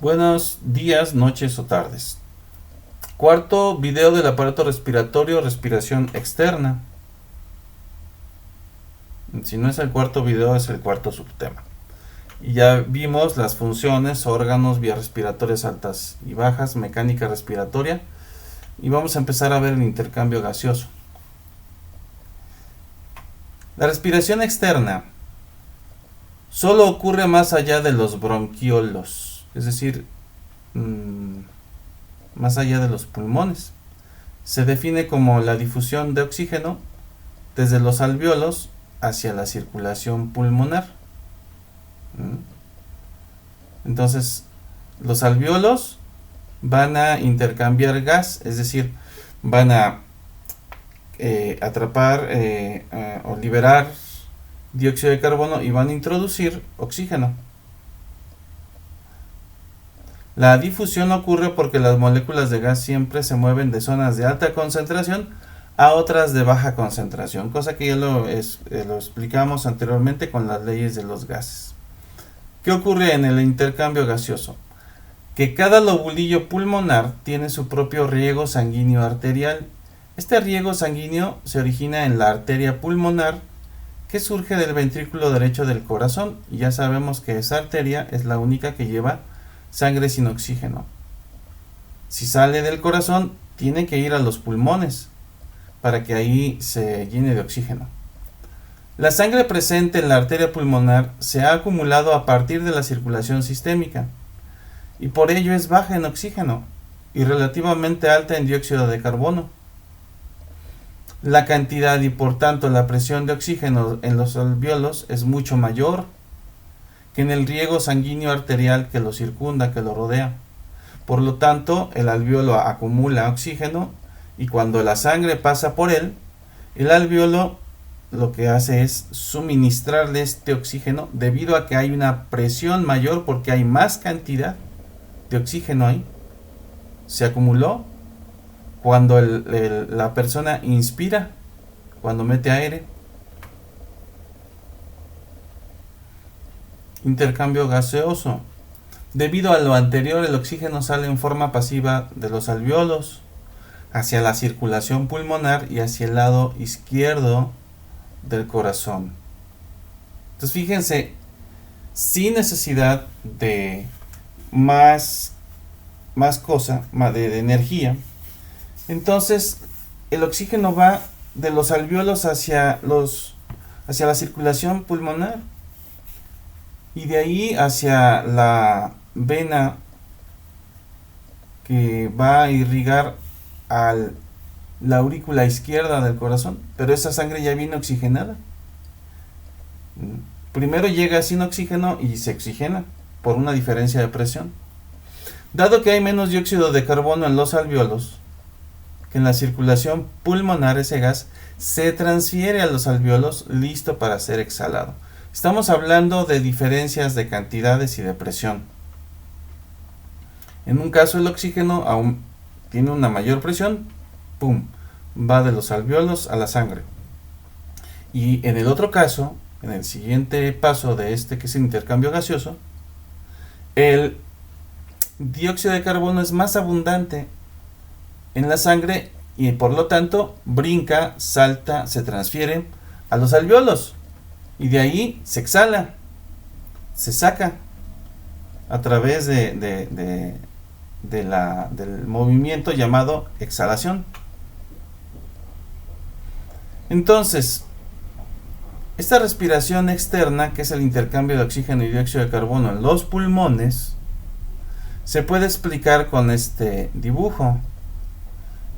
Buenos días, noches o tardes. Cuarto video del aparato respiratorio, respiración externa. Si no es el cuarto video, es el cuarto subtema. Y ya vimos las funciones, órganos, vías respiratorias altas y bajas, mecánica respiratoria. Y vamos a empezar a ver el intercambio gaseoso. La respiración externa solo ocurre más allá de los bronquiolos, es decir, más allá de los pulmones. Se define como la difusión de oxígeno desde los alvéolos hacia la circulación pulmonar. Entonces, los alvéolos van a intercambiar gas, es decir, van a atrapar o liberar dióxido de carbono y van a introducir oxígeno. La difusión ocurre porque las moléculas de gas siempre se mueven de zonas de alta concentración a otras de baja concentración, cosa que ya lo explicamos anteriormente con las leyes de los gases. ¿Qué ocurre en el intercambio gaseoso? Que cada lobulillo pulmonar tiene su propio riego sanguíneo arterial. Este riego sanguíneo se origina en la arteria pulmonar que surge del ventrículo derecho del corazón, y ya sabemos que esa arteria es la única que lleva sangre sin oxígeno. Si sale del corazón, tiene que ir a los pulmones para que ahí se llene de oxígeno. La sangre presente en la arteria pulmonar se ha acumulado a partir de la circulación sistémica y por ello es baja en oxígeno y relativamente alta en dióxido de carbono. La cantidad y por tanto la presión de oxígeno en los alvéolos es mucho mayor que en el riego sanguíneo arterial que lo circunda, que lo rodea. Por lo tanto, el alvéolo acumula oxígeno y cuando la sangre pasa por él, el alvéolo lo que hace es suministrarle este oxígeno debido a que hay una presión mayor porque hay más cantidad de oxígeno ahí. Se acumuló cuando la persona inspira, cuando mete aire. Intercambio gaseoso. Debido a lo anterior, el oxígeno sale en forma pasiva de los alvéolos hacia la circulación pulmonar y hacia el lado izquierdo del corazón. Entonces fíjense, sin necesidad de más cosa, de energía, entonces el oxígeno va de los alvéolos hacia la circulación pulmonar y de ahí hacia la vena que va a irrigar a la aurícula izquierda del corazón, pero esa sangre ya viene oxigenada. Primero llega sin oxígeno y se oxigena por una diferencia de presión. Dado que hay menos dióxido de carbono en los alvéolos que en la circulación pulmonar, ese gas se transfiere a los alvéolos listo para ser exhalado. Estamos hablando de diferencias de cantidades y de presión. En un caso el oxígeno aún tiene una mayor presión, ¡pum!, va de los alvéolos a la sangre. Y en el otro caso, en el siguiente paso de este que es el intercambio gaseoso, el dióxido de carbono es más abundante en la sangre y por lo tanto brinca, salta, se transfiere a los alvéolos y de ahí se exhala, se saca a través del movimiento llamado exhalación. Entonces, esta respiración externa, que es el intercambio de oxígeno y dióxido de carbono en los pulmones, se puede explicar con este dibujo.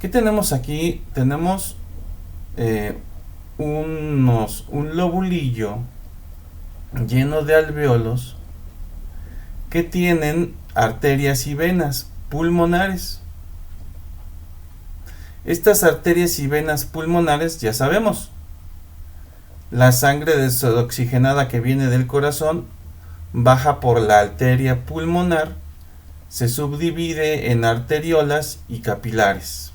¿Qué tenemos aquí? Tenemos un lobulillo lleno de alvéolos que tienen arterias y venas pulmonares. Estas arterias y venas pulmonares, ya sabemos, la sangre desoxigenada que viene del corazón baja por la arteria pulmonar, se subdivide en arteriolas y capilares.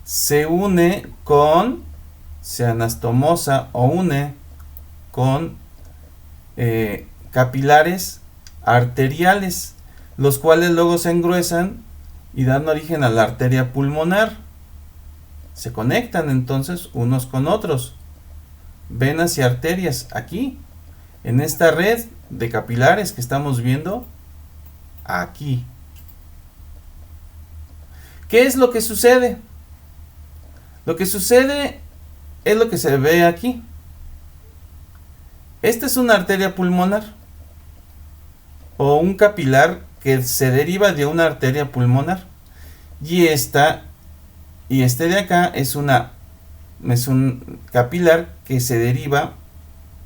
Se une con, se anastomosa o une con capilares arteriales los cuales luego se engruesan y dan origen a la arteria pulmonar. Se conectan entonces unos con otros, venas y arterias, aquí, en esta red de capilares que estamos viendo aquí. ¿Qué es lo que sucede? Lo que sucede es lo que se ve aquí. Esta es una arteria pulmonar o un capilar que se deriva de una arteria pulmonar, y este de acá es un capilar que se deriva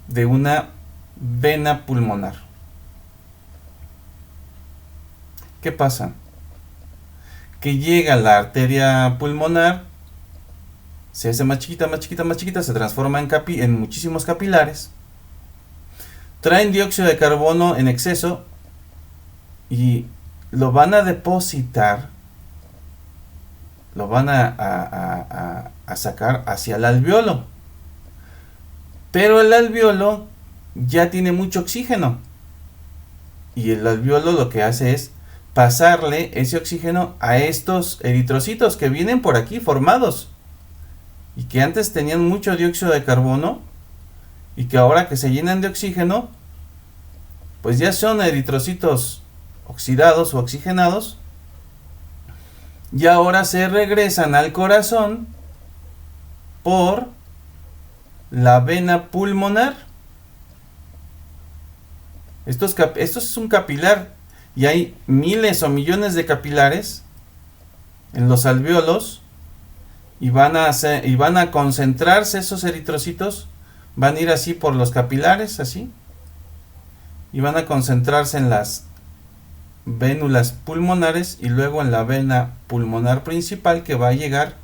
de una vena pulmonar. ¿Qué pasa? Que llega la arteria pulmonar, se hace más chiquita, más chiquita, más chiquita, se transforma en muchísimos capilares, traen dióxido de carbono en exceso y lo van a depositar, lo van a sacar hacia el alveolo. Pero el alveolo ya tiene mucho oxígeno, y el alveolo lo que hace es pasarle ese oxígeno a estos eritrocitos que vienen por aquí formados y que antes tenían mucho dióxido de carbono, y que ahora que se llenan de oxígeno, pues ya son eritrocitos oxidados o oxigenados, y ahora se regresan al corazón por la vena pulmonar. Esto es un capilar, y hay miles o millones de capilares en los alvéolos, y van a concentrarse esos eritrocitos, van a ir así por los capilares, así, y van a concentrarse en las vénulas pulmonares y luego en la vena pulmonar principal, que va a llegar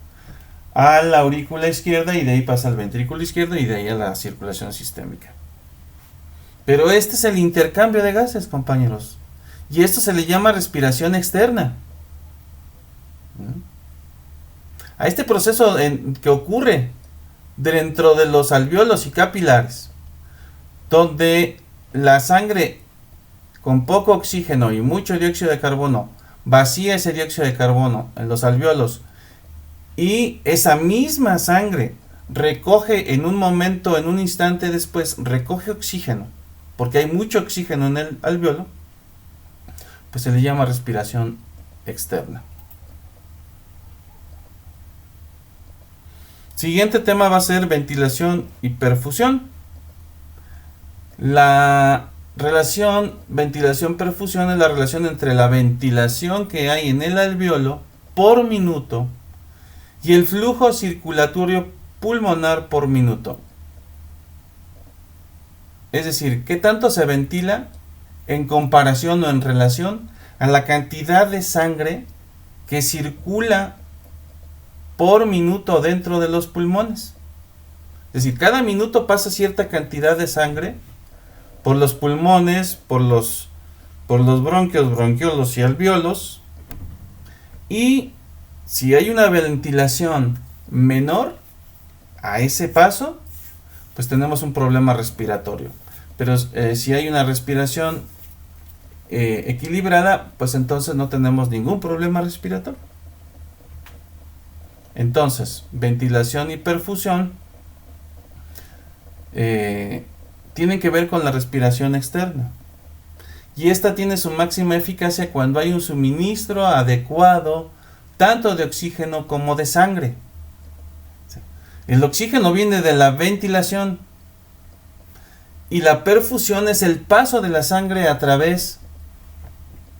a la aurícula izquierda, y de ahí pasa al ventrículo izquierdo y de ahí a la circulación sistémica. Pero este es el intercambio de gases, compañeros, y esto se le llama respiración externa. A este proceso que ocurre dentro de los alvéolos y capilares, donde la sangre con poco oxígeno y mucho dióxido de carbono vacía ese dióxido de carbono en los alvéolos, y esa misma sangre recoge en un momento, en un instante después, recoge oxígeno, porque hay mucho oxígeno en el alvéolo, pues se le llama respiración externa. Siguiente tema va a ser ventilación y perfusión. La relación ventilación-perfusión es la relación entre la ventilación que hay en el alvéolo por minuto y el flujo circulatorio pulmonar por minuto. Es decir, qué tanto se ventila en comparación o en relación a la cantidad de sangre que circula por minuto dentro de los pulmones. Es decir, cada minuto pasa cierta cantidad de sangre por los pulmones, por los bronquios, bronquiolos y alvéolos, y si hay una ventilación menor a ese paso, pues tenemos un problema respiratorio. Pero si hay una respiración equilibrada, pues entonces no tenemos ningún problema respiratorio. Entonces, ventilación y perfusión tienen que ver con la respiración externa, y esta tiene su máxima eficacia cuando hay un suministro adecuado tanto de oxígeno como de sangre. El oxígeno viene de la ventilación, y la perfusión es el paso de la sangre a través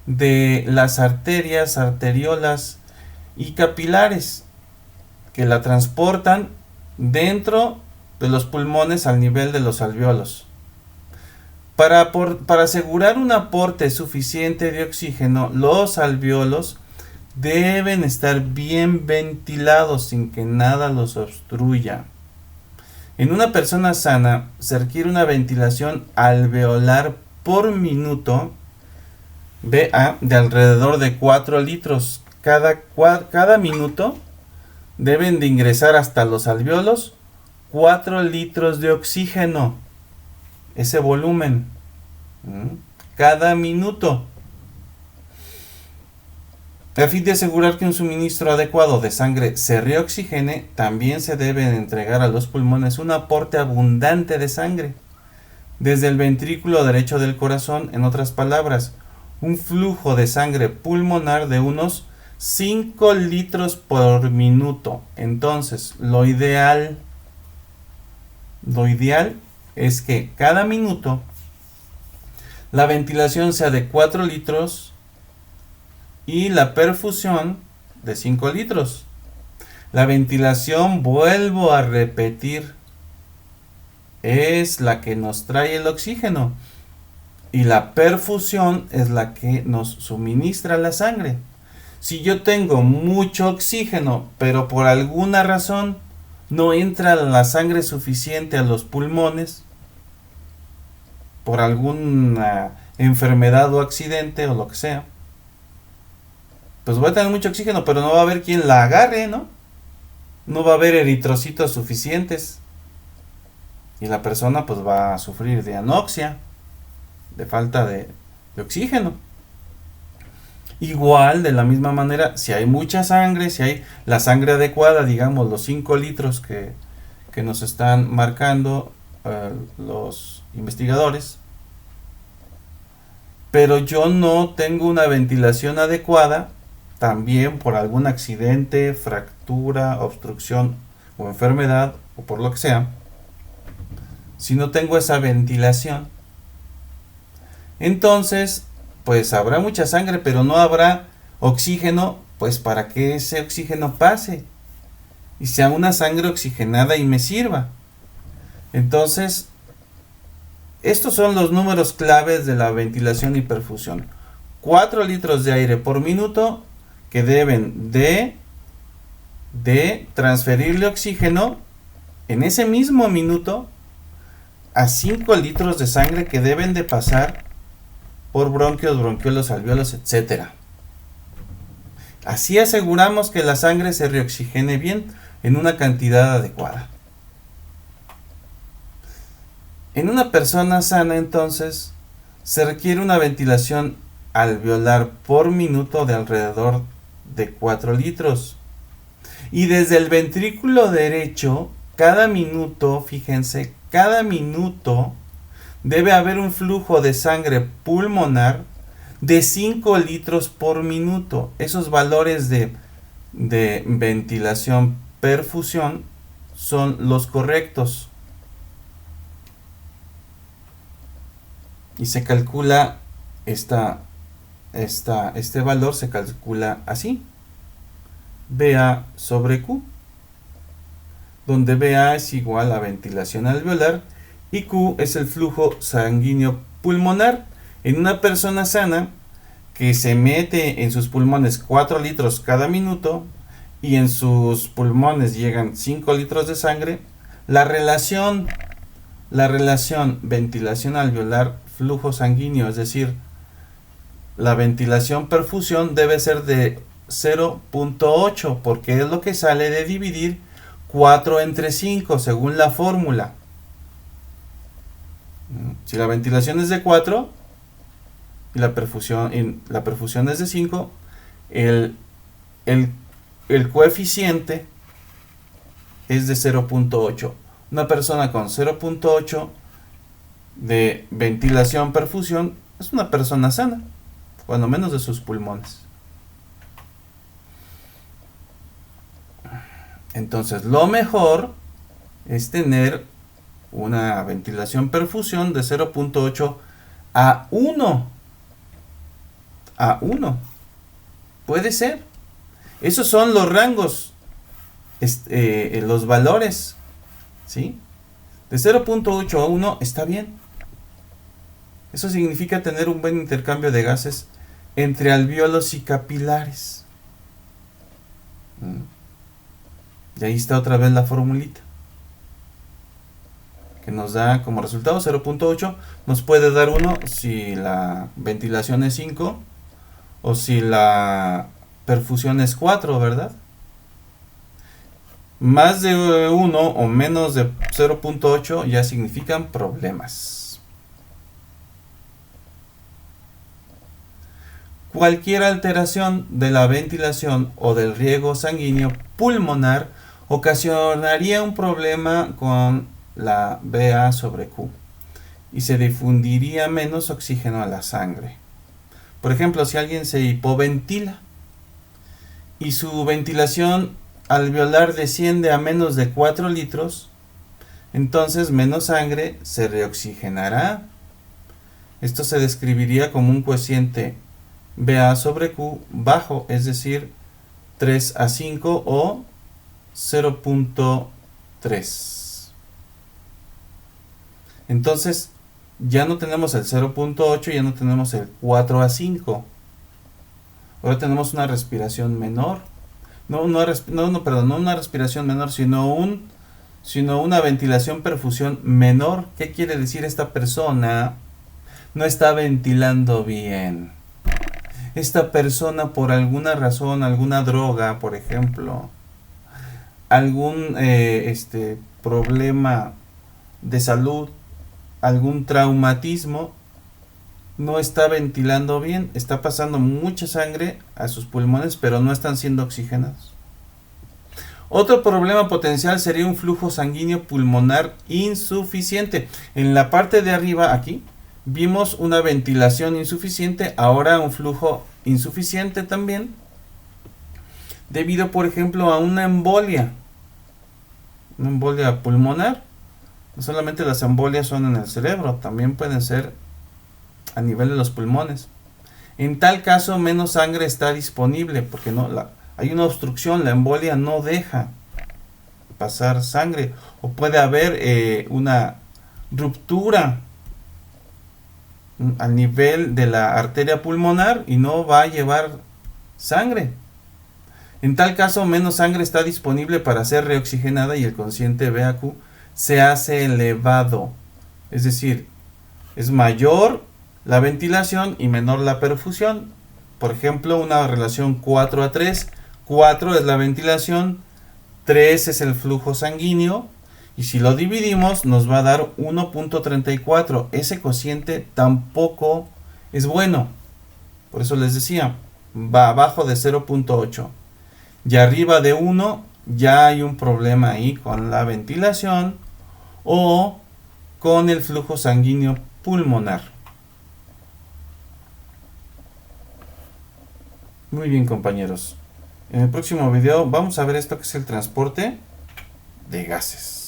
de las arterias, arteriolas y capilares, que la transportan dentro de los pulmones al nivel de los alvéolos. Para asegurar un aporte suficiente de oxígeno, los alvéolos deben estar bien ventilados sin que nada los obstruya. En una persona sana se requiere una ventilación alveolar por minuto de alrededor de 4 litros. Cada minuto deben de ingresar hasta los alvéolos 4 litros de oxígeno. Ese volumen. Cada minuto. A fin de asegurar que un suministro adecuado de sangre se reoxigene, también se debe entregar a los pulmones un aporte abundante de sangre desde el ventrículo derecho del corazón, en otras palabras, un flujo de sangre pulmonar de unos 5 litros por minuto. Entonces, lo ideal es que cada minuto la ventilación sea de 4 litros y la perfusión de 5 litros. La ventilación, vuelvo a repetir, es la que nos trae el oxígeno y la perfusión es la que nos suministra la sangre. Si yo tengo mucho oxígeno, pero por alguna razón no entra la sangre suficiente a los pulmones, por alguna enfermedad o accidente o lo que sea, pues voy a tener mucho oxígeno, pero no va a haber quien la agarre, ¿no? No va a haber eritrocitos suficientes. Y la persona pues va a sufrir de anoxia, de falta de oxígeno. Igual, de la misma manera, si hay mucha sangre, si hay la sangre adecuada, digamos los 5 litros que nos están marcando los investigadores, pero yo no tengo una ventilación adecuada, también por algún accidente, fractura, obstrucción o enfermedad, o por lo que sea, si no tengo esa ventilación, entonces pues habrá mucha sangre, pero no habrá oxígeno, pues para que ese oxígeno pase y sea una sangre oxigenada y me sirva. Entonces, estos son los números claves de la ventilación y perfusión. 4 litros de aire por minuto que deben de transferirle oxígeno en ese mismo minuto a 5 litros de sangre que deben de pasar por bronquios, bronquiolos, alvéolos, etc. Así aseguramos que la sangre se reoxigene bien en una cantidad adecuada. En una persona sana, entonces, se requiere una ventilación alveolar por minuto de alrededor de 4 litros. Y desde el ventrículo derecho, cada minuto, fíjense, cada minuto debe haber un flujo de sangre pulmonar de 5 litros por minuto. Esos valores de ventilación perfusión son los correctos. Y se calcula este valor se calcula así: BA sobre Q, donde BA es igual a ventilación alveolar y Q es el flujo sanguíneo pulmonar. En una persona sana que se mete en sus pulmones 4 litros cada minuto y en sus pulmones llegan 5 litros de sangre, la relación ventilación alveolar flujo sanguíneo, es decir, la ventilación perfusión, debe ser de 0.8, porque es lo que sale de dividir 4 entre 5 según la fórmula. Si la ventilación es de 4 y la perfusión es de 5, el coeficiente es de 0.8. Una persona con 0.8 de ventilación perfusión es una persona sana, cuando menos de sus pulmones. Entonces, lo mejor es tener una ventilación perfusión de 0.8 a 1. A 1. Puede ser. Esos son los rangos, los valores, ¿sí? De 0.8 a 1 está bien. Eso significa tener un buen intercambio de gases entre alvéolos y capilares. Y ahí está otra vez la formulita, que nos da como resultado 0.8. Nos puede dar 1 si la ventilación es 5 o si la perfusión es 4, ¿verdad? Más de 1 o menos de 0.8 ya significan problemas. Cualquier alteración de la ventilación o del riego sanguíneo pulmonar ocasionaría un problema con la VA sobre Q y se difundiría menos oxígeno a la sangre. Por ejemplo, si alguien se hipoventila y su ventilación alveolar desciende a menos de 4 litros, entonces menos sangre se reoxigenará. Esto se describiría como un cociente VA sobre Q bajo, es decir, 3 a 5 o 0.3. Entonces, ya no tenemos el 0.8, ya no tenemos el 4 a 5. Ahora tenemos una respiración menor. No una respiración menor, sino una ventilación perfusión menor. ¿Qué quiere decir? Esta persona no está ventilando bien. Esta persona, por alguna razón, alguna droga, por ejemplo, algún problema de salud, algún traumatismo, no está ventilando bien, está pasando mucha sangre a sus pulmones, pero no están siendo oxigenados. Otro problema potencial sería un flujo sanguíneo pulmonar insuficiente. En la parte de arriba, aquí, vimos una ventilación insuficiente, ahora un flujo insuficiente también, debido, por ejemplo, a una embolia pulmonar. No solamente las embolias son en el cerebro, también pueden ser a nivel de los pulmones. En tal caso, menos sangre está disponible porque hay una obstrucción, la embolia no deja pasar sangre, o puede haber una ruptura al nivel de la arteria pulmonar y no va a llevar sangre. En tal caso, menos sangre está disponible para ser reoxigenada y el cociente VAQ se hace elevado. Es decir, es mayor la ventilación y menor la perfusión. Por ejemplo, una relación 4 a 3. 4 es la ventilación, 3 es el flujo sanguíneo, y si lo dividimos nos va a dar 1.34. Ese cociente tampoco es bueno. Por eso les decía, va abajo de 0.8. Y arriba de 1 ya hay un problema ahí con la ventilación o con el flujo sanguíneo pulmonar. Muy bien, compañeros. En el próximo video vamos a ver esto que es el transporte de gases.